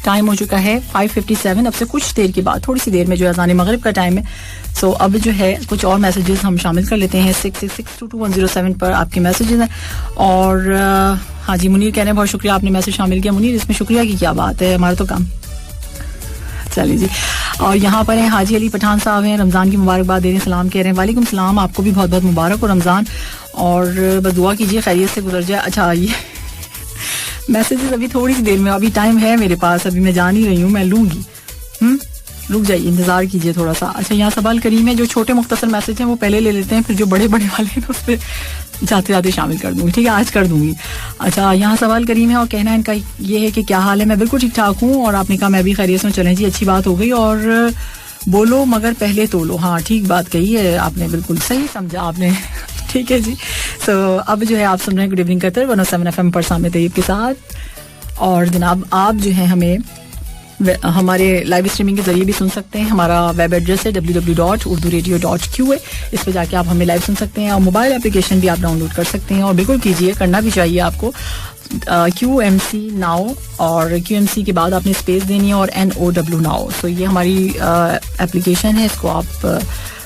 टाइम हो चुका है 5:57. अब से कुछ देर के बाद, थोड़ी सी देर में जो है अज़ान मगरिब का टाइम है. सो अब जो है कुछ और मैसेजेस हम शामिल कर लेते हैं. 66622107 पर आपके मैसेजेस हैं. और हाँ जी, मुनीर कह रहे हैं बहुत शुक्रिया आपने मैसेज शामिल किया. मुनीर, इसमें शुक्रिया की क्या बात है, हमारा तो काम. चलिए जी. और यहाँ पर हैं हाजी अली पठान साहब हैं, रमज़ान की मुबारकबाद दे रहे हैं, सलाम कह रहे हैं. वालेकुम सलाम, आपको भी बहुत बहुत मुबारक हो रमज़ान, और बस दुआ कीजिए खैरियत से गुजर जाए. अच्छा, ये मैसेजेस अभी थोड़ी सी देर में, अभी टाइम है मेरे पास, अभी मैं जान ही रही हूँ, मैं लूँगी. रुक जाइए, इंतजार कीजिए थोड़ा सा. अच्छा, यहाँ सवाल करीम है. जो छोटे मुख्तसर मैसेज हैं वो पहले ले लेते हैं, फिर जो बड़े बड़े वाले हैं उस पर जाते जाते शामिल कर दूंगी, ठीक है, आज कर दूंगी. अच्छा, यहाँ सवाल करीम है और कहना है इनका ये है कि क्या हाल है. मैं बिल्कुल ठीक ठाक हूँ, और आपने कहा मैं भी खैरियत से. चलें जी, अच्छी बात हो गई. और बोलो मगर पहले तोलो. हाँ, ठीक बात कही है आपने, बिल्कुल सही समझा आपने. ठीक है जी. तो अब जो है आप सुन रहे हैं गुड इवनिंग कतर 107 FM पर सामने तैयब के साथ. और जनाब आप जो है हमें हमारे लाइव स्ट्रीमिंग के जरिए भी सुन सकते हैं. हमारा वेब एड्रेस है www.urduradio.qa. इस पर जाके आप हमें लाइव सुन सकते हैं, और मोबाइल एप्लीकेशन भी आप डाउनलोड कर सकते हैं. और बिल्कुल कीजिए, करना भी चाहिए आपको. QMC नाउ, और QMC के बाद आपने स्पेस देनी है, और NOW नाउ. तो ये हमारी एप्लीकेशन है, इसको आप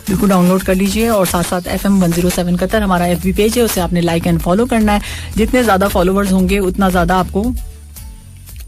बिल्कुल डाउनलोड कर लीजिए. और साथ साथ FM 107 कतर हमारा FB पेज है, उसे आपने लाइक एंड फॉलो करना है. जितने ज़्यादा फॉलोवर्स होंगे उतना ज़्यादा आपको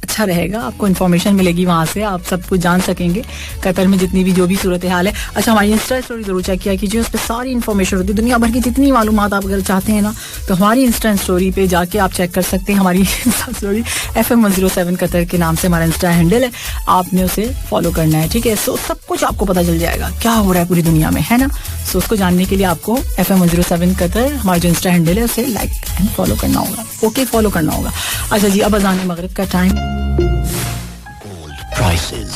अच्छा रहेगा, आपको इन्फॉर्मेशन मिलेगी, वहाँ से आप सब कुछ जान सकेंगे कतर में जितनी भी जो भी सूरत हाल है. अच्छा, हमारी इंस्टा स्टोरी जरूर चेक किया कीजिए, उस पर सारी इन्फॉर्मेशन होती है, दुनिया भर की जितनी मालूमात आप अगर चाहते हैं ना, तो हमारी इंस्टा स्टोरी पे जाके आप चेक कर सकते हैं. हमारी इंस्टा स्टोरी FM 107 कतर के नाम से हमारा इंस्टा हैंडल है, आपने उसे फॉलो करना है, ठीक है. सो सब कुछ आपको पता चल जाएगा क्या हो रहा है पूरी दुनिया में, है ना. सो उसको जानने के लिए आपको FM 107 कतर हमारा जो इंस्टा हैंडल है उसे लाइक एंड फॉलो करना होगा. ओके, फॉलो करना होगा. अच्छा जी, अब अज़ान मगरिब का time. Prices.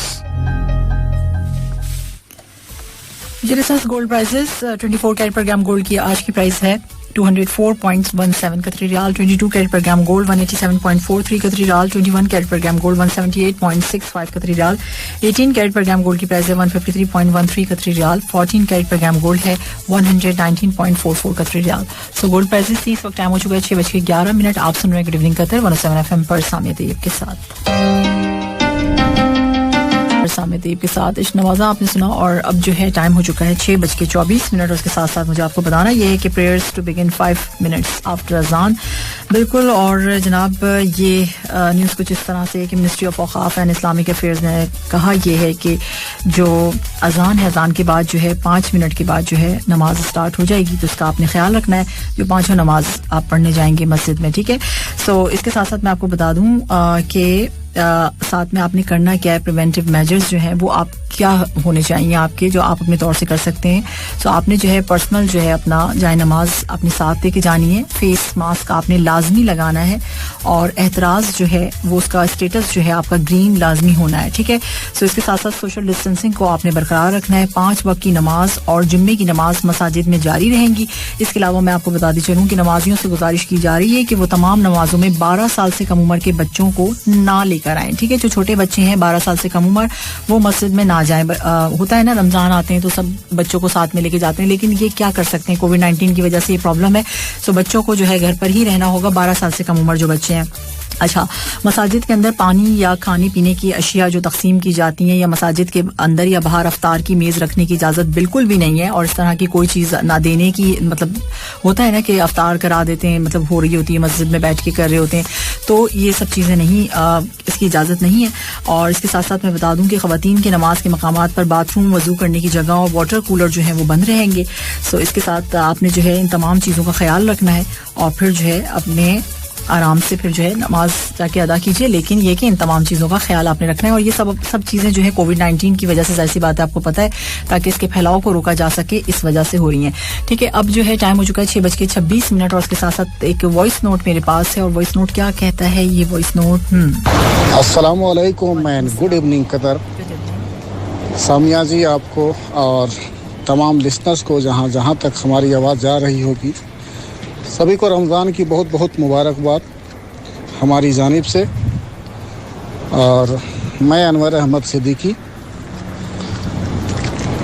Gold prices 24 carat per gram gold की आज की प्राइस है 204.17 कतरी riyal. 22 carat per gram gold 187.43 कतरी riyal. 21 carat per gram gold 178.65 कतरी riyal. 18 carat per gram gold की प्राइस है 153.13 कतरी riyal. 14 carat per gram gold है 119.44 कतरी रियाल. सो गोल्ड प्राइसेस इस वक्त टाइम हो चुका है 6:11. आप सुन रहे हैं गुड इवनिंग कतर 107 FM पर सामने तैयब के साथ इश नवाजा आपने सुना. और अब जो है टाइम हो चुका है 6:24. उसके साथ साथ मुझे आपको बताना ये है कि prayers to begin 5 minutes after Azan. बिल्कुल. और जनाब ये न्यूज़ कुछ इस तरह से कि मिनिस्ट्री ऑफ औकाफ एंड इस्लामिक अफेयर्स ने कहा यह है कि जो अजान है, अजान के बाद जो है 5 मिनट के बाद जो है नमाज स्टार्ट हो जाएगी, तो इसका आपने ख्याल रखना है जो 5 नमाज आप पढ़ने जाएंगे मस्जिद में, ठीक है. सो इसके साथ साथ मैं आपको बता दूं कि साथ में आपने करना क्या है. प्रिवेंटिव मेजर्स जो हैं वो आप क्या होने चाहिए आपके, जो आप अपने तौर से कर सकते हैं. सो आपने जो है पर्सनल जो है अपना जाए नमाज अपने साथ लेके जानी है. फेस मास्क आपने लाजमी लगाना है, और एहतराज जो है वो उसका स्टेटस जो है आपका ग्रीन लाजमी होना है, ठीक है. सो इसके साथ साथ सोशल डिस्टेंसिंग को आपने बरकरार रखना है. 5 वक्त की नमाज और जुम्मे की नमाज मसाजिद में जारी रहेंगी. इसके अलावा मैं आपको बता दी चलूँ कि नमाजियों से गुजारिश की जा रही है कि वो तमाम नमाजों में 12 साल से कम उम्र के बच्चों को ना लेकर आए, ठीक है. जो छोटे बच्चे हैं 12 साल से कम उम्र, वो मस्जिद में ना जाएं. होता है ना, रमजान आते हैं तो सब बच्चों को साथ में लेके जाते हैं, लेकिन ये क्या कर सकते हैं, कोविड-19 की वजह से ये प्रॉब्लम है. सो बच्चों को जो है घर पर ही रहना होगा, 12 साल से कम उम्र जो बच्चे हैं. अच्छा, मसाजिद के अंदर पानी या खाने पीने की अशिया जो तकसीम की जाती हैं या मसाजिद के अंदर या बाहर अफ्तार की मेज़ रखने की इजाज़त बिल्कुल भी नहीं है, और इस तरह की कोई चीज़ ना देने की, मतलब होता है ना कि अफ्तार करा देते हैं, मतलब हो रही होती है मस्जिद में बैठ के कर रहे होते हैं, तो ये सब चीज़ें नहीं, इसकी इजाज़त नहीं है। और इसके साथ साथ मैं बता दूं कि ख़वातीन के नमाज के मकामात पर बाथरूम, वज़ू करने की जगह और वाटर कूलर जो है वो बंद रहेंगे। सो इसके साथ आपने जो है इन तमाम चीज़ों का ख्याल रखना है और फिर जो है अपने आराम से फिर जो है नमाज जाके अदा कीजिए, लेकिन ये कि इन तमाम चीज़ों का ख्याल आपने रखना है। और ये सब चीज़ें जो है कोविड-19 की वजह से, जाहिर सी बात है आपको पता है, ताकि इसके फैलाव को रोका जा सके, इस वजह से हो रही हैं। ठीक है, अब जो है टाइम हो चुका है 6:26 और उसके साथ साथ एक वॉइस नोट मेरे पास है। और वॉइस नोट क्या कहता है ये वॉइस नोट? अस्सलाम वालेकुम and good evening Qatar. Samia ji, आपको और तमाम लिसनर्स को जहाँ जहाँ तक हमारी आवाज़ जा रही होगी, सभी को रमज़ान की बहुत बहुत मुबारकबाद हमारी जानिब से। और मैं अनवर अहमद सिद्दीकी,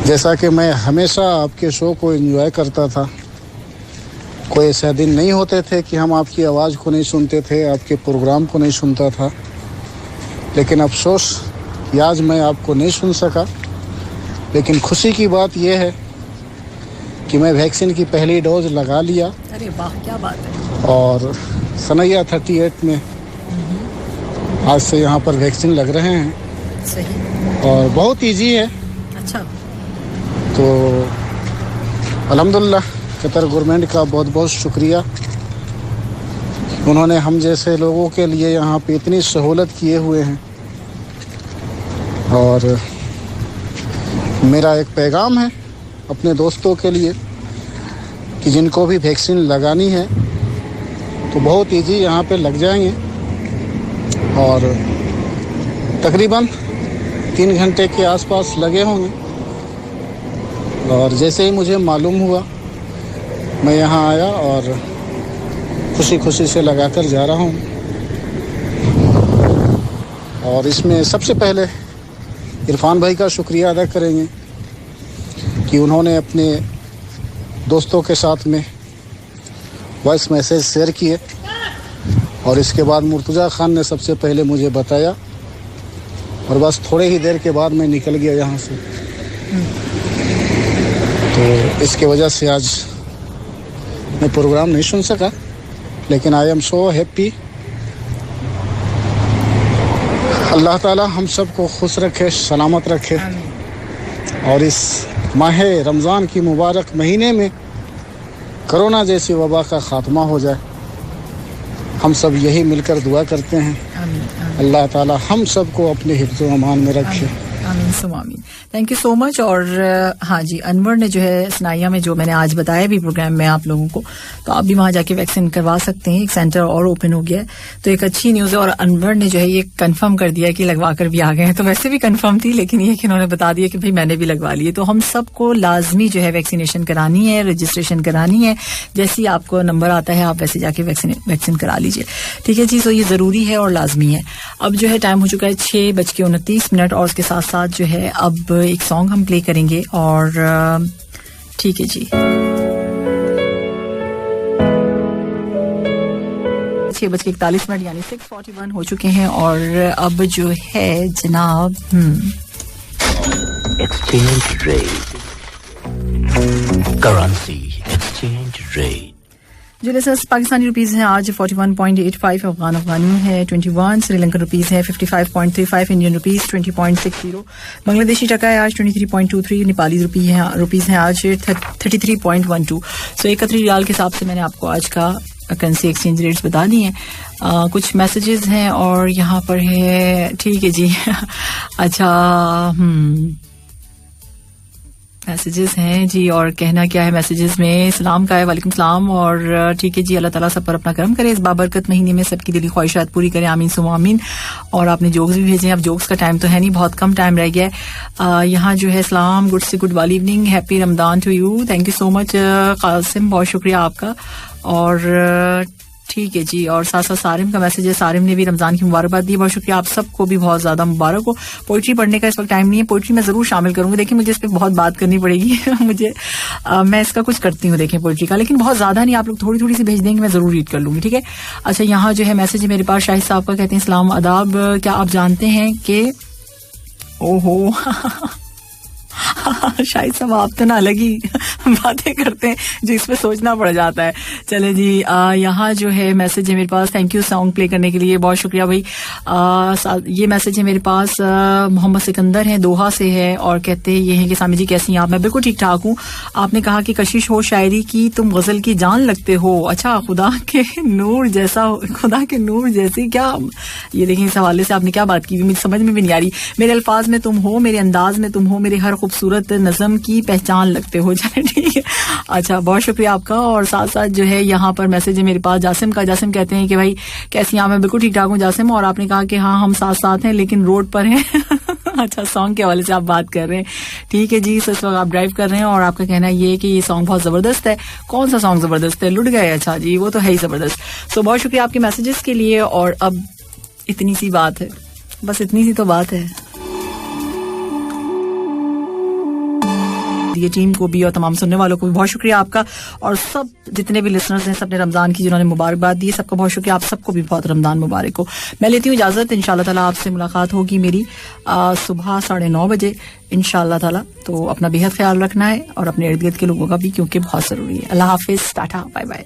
जैसा कि मैं हमेशा आपके शो को एंजॉय करता था, कोई ऐसा दिन नहीं होते थे कि हम आपकी आवाज़ को नहीं सुनते थे, आपके प्रोग्राम को नहीं सुनता था। लेकिन अफसोस कि आज मैं आपको नहीं सुन सका। लेकिन खुशी की बात यह है कि मैं वैक्सीन की पहली डोज लगा लिया। अरे वाह, क्या बात है। और सनैया 38 में आज से यहाँ पर वैक्सीन लग रहे हैं। सही। और बहुत इजी है। अच्छा। तो अल्हम्दुलिल्लाह कतर गवर्नमेंट का बहुत बहुत शुक्रिया। उन्होंने हम जैसे लोगों के लिए यहाँ पे इतनी सहूलत किए हुए हैं। और मेरा एक पैगाम है अपने दोस्तों के लिए कि जिनको भी वैक्सीन लगानी है तो बहुत इजी यहाँ पे लग जाएंगे। और तकरीबन 3 घंटे के आसपास लगे होंगे। और जैसे ही मुझे मालूम हुआ मैं यहाँ आया और खुशी खुशी से लगाकर जा रहा हूँ। और इसमें सबसे पहले इरफान भाई का शुक्रिया अदा करेंगे कि उन्होंने अपने दोस्तों के साथ में वॉइस मैसेज शेयर किए। और इसके बाद मुर्तज़ा ख़ान ने सबसे पहले मुझे बताया और बस थोड़े ही देर के बाद मैं निकल गया यहाँ से। तो इसके वजह से आज मैं प्रोग्राम नहीं सुन सका, लेकिन आई एम सो हैप्पी। अल्लाह ताला हम सबको खुश रखे, सलामत रखे और इस माह रमज़ान की मुबारक महीने में कोरोना जैसी वबा का ख़ात्मा हो जाए। हम सब यही मिलकर दुआ करते हैं। अल्लाह ताला हम सबको अपने हिफ्ज़ व अमान में रखे। आमीन सुम आमीन। Thank you so much. और हाँ जी, अनवर ने जो है सनाइया में जो मैंने आज बताया भी प्रोग्राम में आप लोगों को, तो आप भी वहां जाके वैक्सीन करवा सकते हैं। एक सेंटर और ओपन हो गया है, तो एक अच्छी न्यूज़ है। और अनवर ने जो है ये कंफर्म कर दिया कि लगवा कर भी आ गए हैं। तो वैसे भी कंफर्म थी, लेकिन ये कि उन्होंने बता दिया कि भाई मैंने भी लगवा लिए। तो हम सबको लाजमी जो है वैक्सीनेशन करानी है, रजिस्ट्रेशन करानी है। जैसे ही आपको नंबर आता है आप वैसे जाके वैक्सीन करा लीजिए। ठीक है जी, तो ये जरूरी है और लाजमी है। अब जो है टाइम हो चुका है 6:29 और उसके साथ साथ जो है अब एक सॉन्ग हम प्ले करेंगे। और ठीक है जी, 6:41 यानी 6:41 हो चुके हैं। और अब जो है जनाब exchange rate, currency exchange rate. जो लेसस पाकिस्तानी रुपीस हैं आज 41.85, अफगानी है 21, श्रीलंकन रुपीस है 55.35, इंडियन रुपीस 20.60, बांग्लादेशी टका है आज 23.23, नेपाली रुपीस है आज 33.12। सो 31 रियाल के हिसाब से मैंने आपको आज का करेंसी एक्सचेंज रेट्स बता दिए हैं। कुछ मैसेजेस हैं और यहाँ पर है, ठीक है जी अच्छा मैसेजेस हैं जी। और कहना क्या है मैसेजेस में, सलाम का है, वालेकुम सलाम। और ठीक है जी, अल्लाह ताला सब पर अपना करम करे, इस बाबरकत महीने में सबकी दिली ख्वाहिशात पूरी करे, आमीन सुम आमीन। और आपने जोक्स भी भेजे हैं, अब जोक्स का टाइम तो है नहीं, बहुत कम टाइम रह गया है। यहाँ जो है सलाम, गुड से गुड वाली evening, happy Ramadan to you, thank you so much Qasim, बहुत शुक्रिया आपका। और ठीक है जी। और साथ साथ सारिम का मैसेज है, सारिम ने भी रमजान की मुबारकबाद दी, बहुत शुक्रिया, आप सबको भी बहुत ज्यादा मुबारक हो। पोइट्री पढ़ने का इस वक्त टाइम नहीं है, पोइट्री मैं जरूर शामिल करूंगी। देखिए मुझे इस पर बहुत बात करनी पड़ेगी मुझे मैं इसका कुछ करती हूँ देखें पोइट्री का, लेकिन बहुत ज्यादा नहीं, आप लोग थोड़ी थोड़ी सी भेज देंगे, मैं जरूर रीड कर लूंगी, ठीक है। अच्छा, यहाँ जो है मैसेज है मेरे पास शाहिद साहब का, कहते हैं सलाम आदाब, क्या आप जानते हैं कि ओहो शाहिद साहब आप तो ना अलग ही बातें करते हैं जो इसमें सोचना पड़ जाता है। चले जी, यहाँ जो है मैसेज है मेरे पास, थैंक यू सॉन्ग प्ले करने के लिए, बहुत शुक्रिया भाई। ये मैसेज है मेरे पास, मोहम्मद सिकंदर हैं, दोहा से है, और कहते हैं ये हैं कि सामी जी कैसी हैं आप? मैं बिल्कुल ठीक ठाक हूँ। आपने कहा कि कशिश हो शायरी की, तुम गजल की जान लगते हो। अच्छा, खुदा के नूर जैसा, खुदा के नूर जैसी, क्या ये देखें इस हवाले से आपने क्या बात की, मुझे समझ में भी नहीं आ रही। मेरे अल्फाज में तुम हो, मेरे अंदाज में तुम हो, मेरे हर खूबसूरत नज़म की पहचान लगते हो। चले ठीक है, अच्छा बहुत शुक्रिया आपका। और साथ साथ जो है यहाँ पर मैसेज है मेरे पास जासिम का, जासिम कहते हैं कि भाई कैसी हैं आप? मैं बिल्कुल ठीक ठाक हूँ जासिम, और आपने कहा कि हाँ हम साथ साथ हैं लेकिन रोड पर हैं अच्छा, सॉन्ग के हवाले से आप बात कर रहे हैं, ठीक है जी। इस वक्त आप ड्राइव कर रहे हैं और आपका कहना ये है कि ये सॉन्ग बहुत जबरदस्त है। कौन सा सॉन्ग जबरदस्त है? लुट गए? अच्छा जी, वो तो है ही जबरदस्त। सो बहुत शुक्रिया आपके मैसेजेस के लिए। और अब इतनी सी बात है, बस इतनी सी तो बात है, ये टीम को भी और तमाम सुनने वालों को भी बहुत शुक्रिया आपका, और सब जितने भी लिसनर्स हैं सबने रमजान की जिन्होंने मुबारकबाद दी, सबका बहुत शुक्रिया, आप सबको भी बहुत रमजान मुबारक हो। मैं लेती हूँ इजाजत, इंशाल्लाह ताला आपसे मुलाकात होगी मेरी सुबह 9:30 बजे इंशाल्लाह ताला। तो अपना बेहद ख्याल रखना है और अपने इर्द गिर्द के लोगों का भी, क्योंकि बहुत जरूरी है। अल्लाह हाफिज, टाटा, बाय बाय।